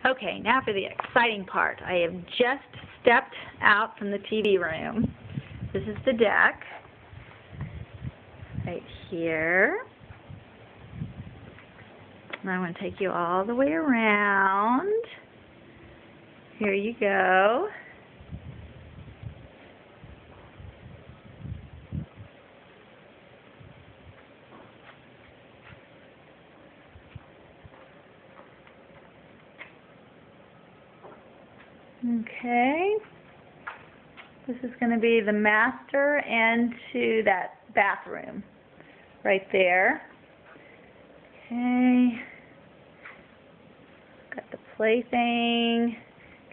Okay, now for the exciting part. I have just stepped out from the TV room. This is the deck right here. And I'm going to take you all the way around. Here you go. Okay. This is going to be the master into that bathroom right there. Okay. Got the plaything,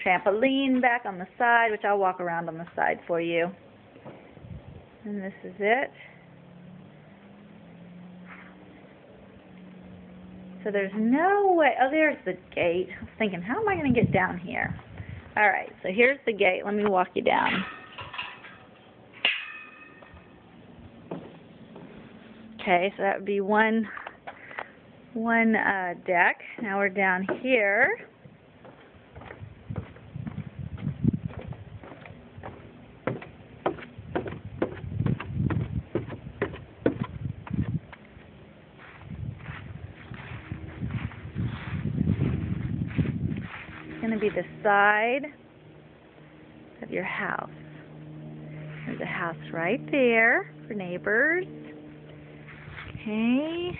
trampoline back on the side, which I'll walk around on the side for you. And this is it. So there's no way, oh, there's the gate. I was thinking, how am I going to get down here? All right, so here's the gate. Let me walk you down. Okay, so that would be one deck. Now we're down here. It's going to be the side of your house. There's a house right there for neighbors. Okay.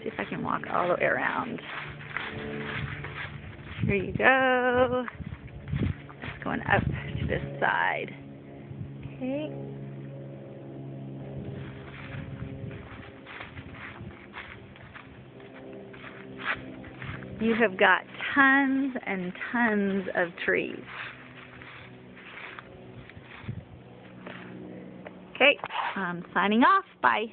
See if I can walk all the way around. Here you go. It's going up to this side. Okay. You have got tons and tons of trees. Okay, I'm signing off. Bye.